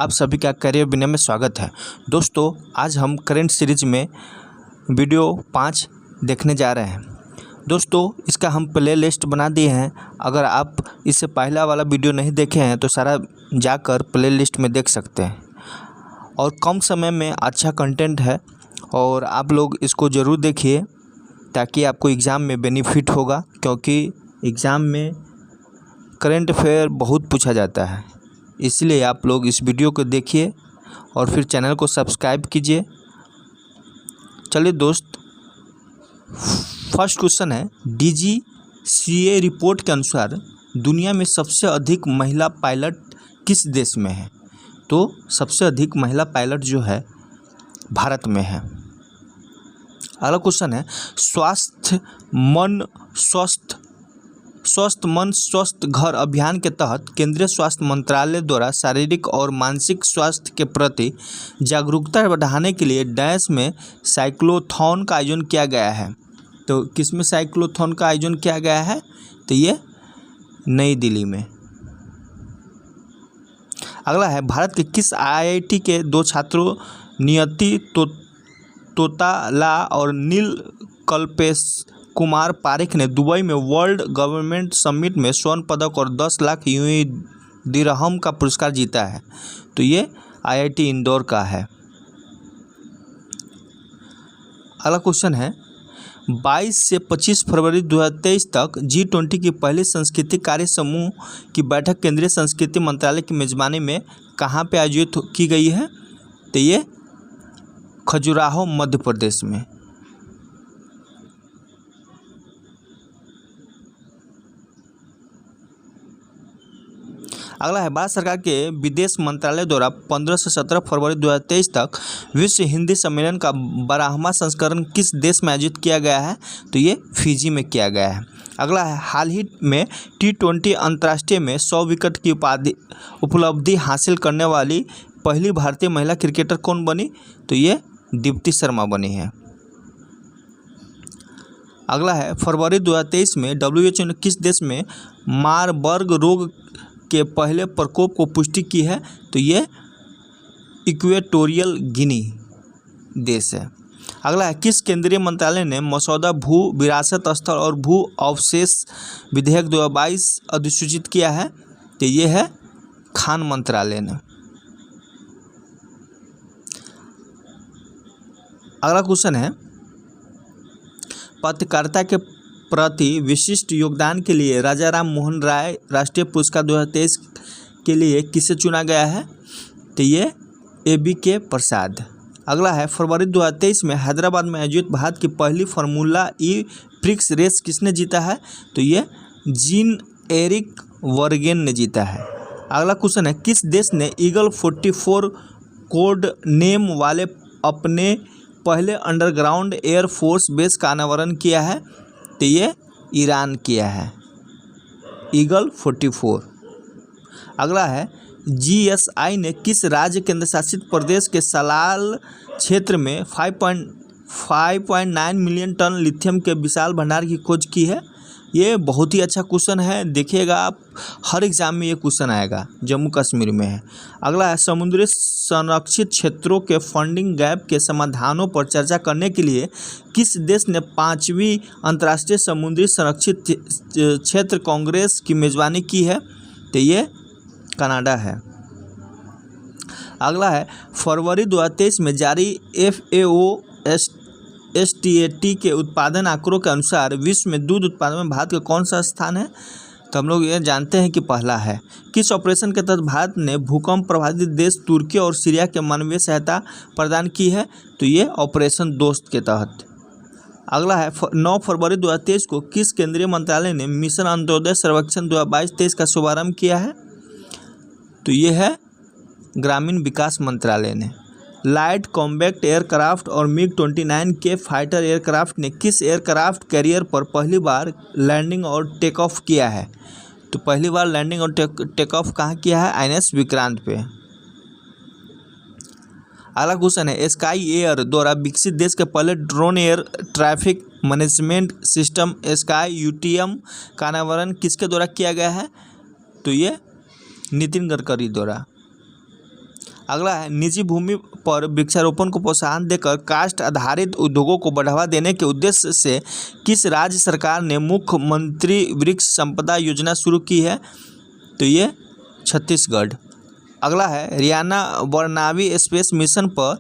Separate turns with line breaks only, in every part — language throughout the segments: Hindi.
आप सभी का करियर बिना में स्वागत है। दोस्तों, आज हम करेंट सीरीज में वीडियो 5 देखने जा रहे हैं। दोस्तों, इसका हम प्ले लिस्ट बना दिए हैं। अगर आप इससे पहला वाला वीडियो नहीं देखे हैं तो सारा जाकर प्ले लिस्ट में देख सकते हैं। और कम समय में अच्छा कंटेंट है और आप लोग इसको ज़रूर देखिए ताकि आपको एग्ज़ाम में बेनिफिट होगा, क्योंकि एग्ज़ाम में करेंट अफेयर बहुत पूछा जाता है। इसलिए आप लोग इस वीडियो को देखिए और फिर चैनल को सब्सक्राइब कीजिए। चलिए दोस्त, फर्स्ट क्वेश्चन है, DGCA रिपोर्ट के अनुसार दुनिया में सबसे अधिक महिला पायलट किस देश में है? तो सबसे अधिक महिला पायलट जो है भारत में है। अगला क्वेश्चन है, स्वस्थ मन स्वस्थ घर अभियान के तहत केंद्रीय स्वास्थ्य मंत्रालय द्वारा शारीरिक और मानसिक स्वास्थ्य के प्रति जागरूकता बढ़ाने के लिए डैश में साइक्लोथॉन का आयोजन किया गया है। तो किस में साइक्लोथॉन का आयोजन किया गया है? तो ये नई दिल्ली में। अगला है, भारत के किस IIT के 2 छात्रों नियति तोताला और नीलकल्पेश कुमार पारेख ने दुबई में वर्ल्ड गवर्नमेंट समिट में स्वर्ण पदक और 10 लाख UAE दिरहम का पुरस्कार जीता है? तो ये IIT इंदौर का है। अगला क्वेश्चन है, 22 से 25 फरवरी 2023 तक G20 की पहली संस्कृति कार्य समूह की बैठक केंद्रीय संस्कृति मंत्रालय की मेजबानी में कहाँ पे आयोजित की गई है? तो ये खजुराहो मध्य प्रदेश में। अगला है, भारत सरकार के विदेश मंत्रालय द्वारा 15 से 17 फरवरी 2023 तक विश्व हिंदी सम्मेलन का 12वां संस्करण किस देश में आयोजित किया गया है? तो ये फिजी में किया गया है। अगला है, हाल ही में T20 अंतर्राष्ट्रीय में 100 विकेट की उपलब्धि हासिल करने वाली पहली भारतीय महिला क्रिकेटर कौन बनी? तो ये दीप्ति शर्मा बनी है। अगला है, फरवरी 2023 में WHO ने किस देश में मारबर्ग रोग के पहले प्रकोप को पुष्टि की है? तो ये इक्वेटोरियल गिनी देश है। अगला है, किस केंद्रीय मंत्रालय ने मसौदा भू विरासत स्थल और भू अवशेष विधेयक 2022 अधिसूचित किया है? तो ये है खान मंत्रालय ने। अगला क्वेश्चन है, पत्रकारिता के प्रति विशिष्ट योगदान के लिए राजा राम मोहन राय राष्ट्रीय पुरस्कार 2023 के लिए किसे चुना गया है? तो ये ABK प्रसाद। अगला है, फरवरी 2023 में हैदराबाद में आयोजित भारत की पहली फार्मूला E प्रिक्स रेस किसने जीता है? तो ये जीन एरिक वर्गेन ने जीता है। अगला क्वेश्चन है, किस देश ने ईगल 44 कोड नेम वाले अपने पहले अंडरग्राउंड एयरफोर्स बेस का अनावरण किया है? तो ये ईरान किया है, ईगल 44। अगला है, GSI ने किस राज्य केंद्र शासित प्रदेश के सलाल क्षेत्र में 5.9 मिलियन टन लिथियम के विशाल भंडार की खोज की है? ये बहुत ही अच्छा क्वेश्चन है, देखिएगा आप, हर एग्जाम में ये क्वेश्चन आएगा। जम्मू कश्मीर में है। अगला है, समुद्री संरक्षित क्षेत्रों के फंडिंग गैप के समाधानों पर चर्चा करने के लिए किस देश ने 5वीं अंतर्राष्ट्रीय समुद्री संरक्षित क्षेत्र कांग्रेस की मेजबानी की है? तो ये कनाडा है। अगला है, फरवरी 2023 में जारी FAO STAT के उत्पादन आंकड़ों के अनुसार विश्व में दूध उत्पादन में भारत का कौन सा स्थान है? तो हम लोग ये जानते हैं कि पहला है। किस ऑपरेशन के तहत भारत ने भूकंप प्रभावित देश तुर्की और सीरिया के मानवीय सहायता प्रदान की है? तो ये ऑपरेशन दोस्त के तहत। अगला है, 9 फरवरी 2023 को किस केंद्रीय मंत्रालय ने मिशन अंत्योदय सर्वेक्षण 2022-23 का शुभारंभ किया है? तो ये है ग्रामीण विकास मंत्रालय ने। लाइट कॉम्बैक्ट एयरक्राफ्ट और MiG-29 के फाइटर एयरक्राफ्ट ने किस एयरक्राफ्ट कैरियर पर पहली बार लैंडिंग और टेक ऑफ किया है? तो पहली बार लैंडिंग और टेक ऑफ कहाँ किया है? INS विक्रांत पे। अगला क्वेश्चन है, स्काई एयर द्वारा विकसित देश के पहले drone air traffic management system sky UTM का अनावरण किसके द्वारा किया गया है? तो ये नितिन गडकरी द्वारा। अगला है निजी भूमि पर वृक्षारोपण को प्रोत्साहन देकर काष्ठ आधारित उद्योगों को बढ़ावा देने के उद्देश्य से किस राज्य सरकार ने मुख्यमंत्री वृक्ष संपदा योजना शुरू की है? तो ये छत्तीसगढ़। अगला है रियाना बरनावी स्पेस मिशन पर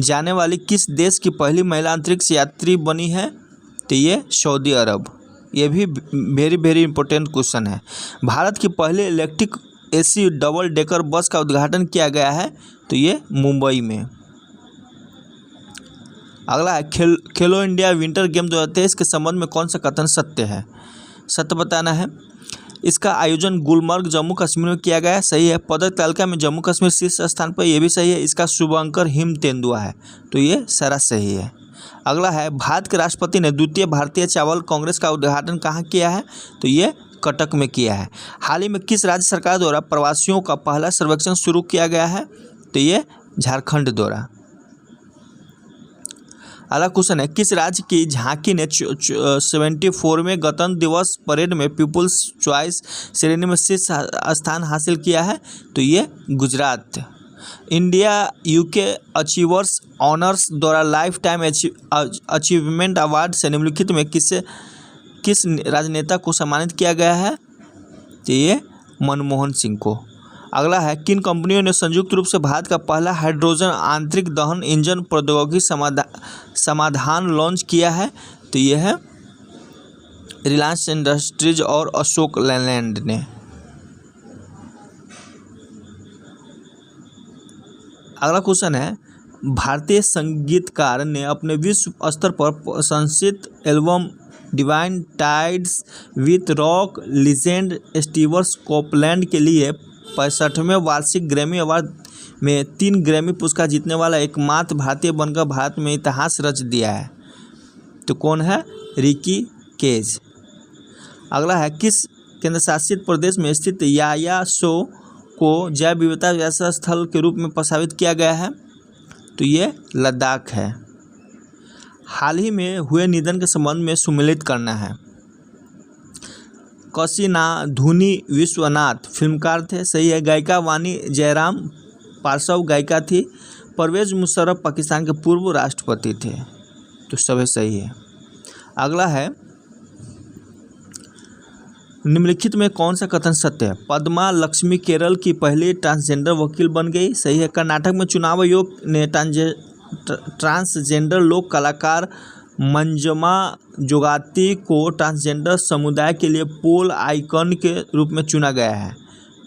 जाने वाली किस देश की पहली महिला अंतरिक्ष यात्री बनी है? तो ये सऊदी अरब। ये भी वेरी इंपॉर्टेंट क्वेश्चन है। भारत की पहले electric AC double decker bus का उद्घाटन किया गया है? तो ये मुंबई में। अगला है खेलो इंडिया विंटर गेम 2023 के संबंध में कौन सा कथन सत्य है? सत्य बताना है। इसका आयोजन गुलमर्ग जम्मू कश्मीर में किया गया है, सही है। पदक तालिका में जम्मू कश्मीर शीर्ष स्थान पर, यह भी सही है। इसका शुभंकर हिम तेंदुआ है, तो ये सारा सही है। अगला है भारत के राष्ट्रपति ने द्वितीय भारतीय चावल कांग्रेस का उद्घाटन कहाँ किया है? तो ये कटक में किया है। हाल ही में किस राज्य सरकार द्वारा प्रवासियों का पहला सर्वेक्षण शुरू किया गया है? तो ये झारखंड द्वारा। अगला क्वेश्चन है किस राज्य की झांकी ने 74वें गणतंत्र दिवस परेड में पीपुल्स चॉइस श्रेणी में शीर्ष स्थान हासिल किया है? तो ये Gujarat. India UK achievers honours द्वारा लाइफ टाइम अचीवमेंट अवार्ड से निम्नलिखित में किस राजनेता को सम्मानित किया गया है? तो ये मनमोहन सिंह को। अगला है किन कंपनियों ने संयुक्त रूप से भारत का पहला हाइड्रोजन आंतरिक दहन इंजन प्रौद्योगिकी समाधान लॉन्च किया है? तो ये है रिलायंस इंडस्ट्रीज और अशोक लैलैंड ने। अगला क्वेश्चन है भारतीय संगीतकार ने अपने विश्व स्तर पर प्रशंसित album divine tides with rock legend Steven Copeland के लिए 65वें वार्षिक ग्रैमी अवार्ड में 3 ग्रैमी पुरस्कार जीतने वाला एकमात्र भारतीय बनकर भारत में इतिहास रच दिया है? तो कौन है? रिकी केज। अगला है किस केंद्र शासित प्रदेश में स्थित याया सो को जैव विविधता स्थल के रूप में प्रस्तावित किया गया है? तो ये लद्दाख है। हाल ही में हुए निधन के संबंध में सुमेलित करना है। कशिनाधुनी विश्वनाथ फिल्मकार थे, सही है। गायिका वानी जयराम पार्श्व गायिका थी। परवेज मुशर्रफ पाकिस्तान के पूर्व राष्ट्रपति थे, तो सभी सही है। अगला है निम्नलिखित में कौन सा कथन सत्य है? पद्मा लक्ष्मी केरल की पहली ट्रांसजेंडर वकील बन गई, सही है। कर्नाटक में चुनाव आयोग ने ट्रांसजेंडर लोक कलाकार मंजमा जोगाती को ट्रांसजेंडर समुदाय के लिए पोल आइकन के रूप में चुना गया है?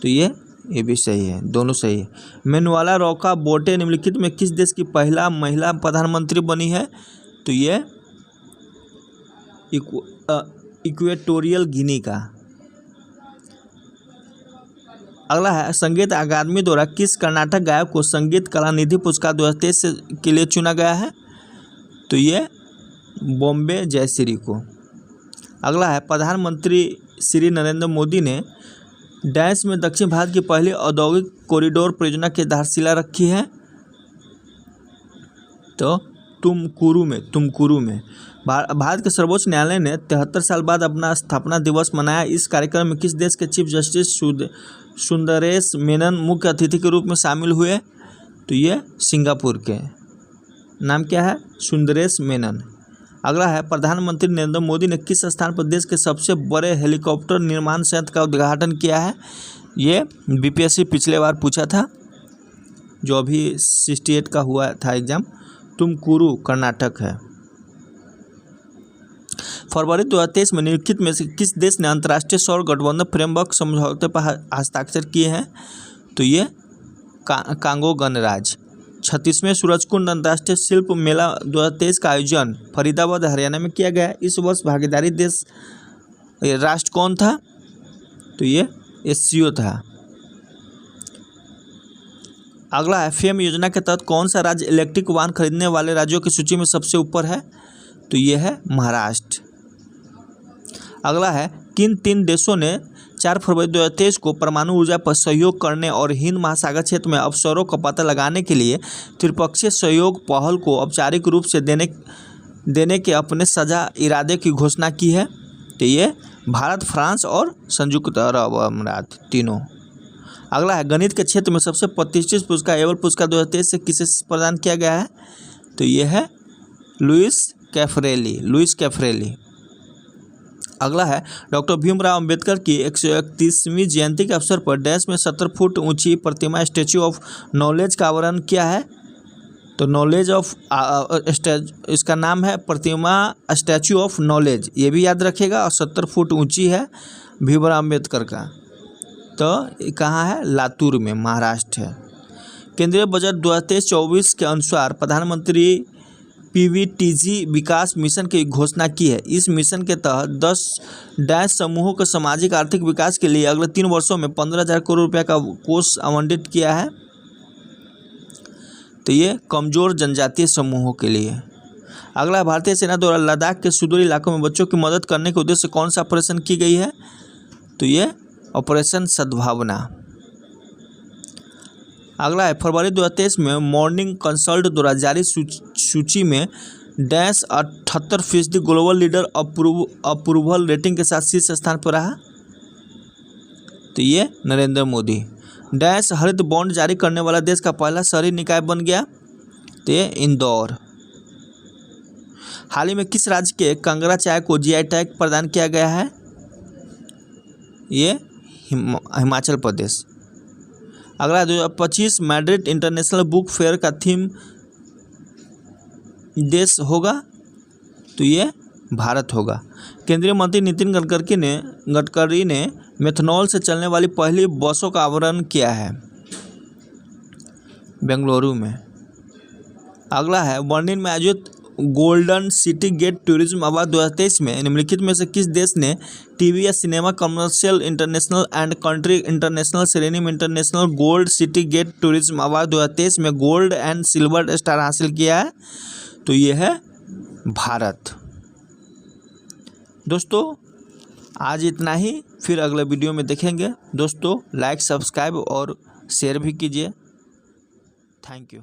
तो ये भी सही है, दोनों सही है। मैनुअला रोका बोटे निम्नलिखित में किस देश की पहला महिला प्रधानमंत्री बनी है? तो ये इक्वेटोरियल गिनी का। अगला है संगीत अकादमी द्वारा किस कर्नाटक गायक को संगीत कला निधि पुरस्कार 2023 के लिए चुना गया है? तो ये बॉम्बे जयश्री को। अगला है प्रधानमंत्री श्री नरेंद्र मोदी ने डैश में दक्षिण भारत की पहली औद्योगिक कॉरिडोर परियोजना की आधारशिला रखी है? तो तुमकुरू में। भारत के सर्वोच्च न्यायालय ने 73 साल बाद अपना स्थापना दिवस मनाया। इस कार्यक्रम में किस देश के चीफ जस्टिस सुंदरेश मेनन मुख्य अतिथि के रूप में शामिल हुए? तो ये सिंगापुर के। नाम क्या है? सुंदरेश मेनन। अगला है प्रधानमंत्री नरेंद्र मोदी ने किस स्थान पर देश के सबसे बड़े हेलीकॉप्टर निर्माण संयंत्र का उद्घाटन किया है? ये बीपीएससी पिछले बार पूछा था, जो अभी 68 का हुआ था एग्जाम। तुमकुरू कर्नाटक है। फरवरी 2023 में निम्नलिखित में से किस देश ने अंतर्राष्ट्रीय सौर गठबंधन फ्रेमवर्क समझौते पर हस्ताक्षर किए हैं? तो ये कांगो गणराज्य। 36वें सूरजकुंड अंतर्राष्ट्रीय शिल्प मेला 2023 का आयोजन फरीदाबाद हरियाणा में किया गया। इस वर्ष भागीदारी देश राष्ट्र कौन था? तो ये एससीओ था। अगला है फेम योजना के तहत कौन सा राज्य इलेक्ट्रिक वाहन खरीदने वाले राज्यों की सूची में सबसे ऊपर है? तो ये है महाराष्ट्र। अगला है किन 3 देशों ने 4 फरवरी 2023 को परमाणु ऊर्जा पर सहयोग करने और हिंद महासागर क्षेत्र में अवसरों का पता लगाने के लिए त्रिपक्षीय सहयोग पहल को औपचारिक रूप से देने के अपने साझा इरादे की घोषणा की है? तो ये भारत, फ्रांस और संयुक्त अरब अमीरात तीनों। अगला है गणित के क्षेत्र में सबसे प्रतिष्ठित पुरस्कार एबल पुरस्कार 2023 से किसे प्रदान किया गया है? तो ये है लुइस कैफरेली। अगला है डॉक्टर भीमराव अंबेडकर की 131वीं जयंती के अवसर पर डैश में 70 फुट ऊंची प्रतिमा स्टैच्यू ऑफ नॉलेज का आवरण किया है? तो इसका नाम है प्रतिमा स्टैच्यू ऑफ नॉलेज, ये भी याद रखिएगा। और 70 फुट ऊंची है भीमराव अंबेडकर का। तो कहाँ है? लातूर में, महाराष्ट्र है। केंद्रीय बजट 2023-24 के अनुसार प्रधानमंत्री PVTG विकास मिशन की घोषणा की है। इस मिशन के तहत 10 डैश समूहों के सामाजिक आर्थिक विकास के लिए अगले 3 वर्षों में 15,000 करोड़ रुपये का कोष आवंटित किया है। तो ये कमज़ोर जनजातीय समूहों के लिए। अगला, भारतीय सेना द्वारा लद्दाख के सुदूर इलाकों में बच्चों की मदद करने के उद्देश्य से कौन सा ऑपरेशन की गई है? तो ये ऑपरेशन सद्भावना। अगला है फरवरी 2023 में मॉर्निंग कंसल्ट द्वारा जारी सूची में dash 78% global leader approval rating के साथ शीर्ष स्थान पर रहा। तो ये नरेंद्र मोदी। डैश हरित बॉन्ड जारी करने वाला देश का पहला शहरी निकाय बन गया। तो ये इंदौर। हाल ही में किस राज्य के कांगड़ा चाय को GI टैग प्रदान किया गया है? ये हिमाचल प्रदेश। अगला 2025 मैड्रिड इंटरनेशनल बुक फेयर का थीम देश होगा। तो ये भारत होगा। केंद्रीय मंत्री नितिन गडकरी ने मेथनॉल से चलने वाली पहली बसों का आवरण किया है बेंगलुरु में। अगला है बर्लिन में आयोजित golden city gate tourism award 2023 में निम्नलिखित में से किस देश ने टीवी या cinema commercial international and country international श्रेणी में international gold city gate tourism award 2023 में गोल्ड एंड सिल्वर स्टार हासिल किया है? तो ये है भारत। दोस्तों आज इतना ही, फिर अगले वीडियो में देखेंगे। दोस्तों लाइक, सब्सक्राइब और शेयर भी कीजिए। Thank you.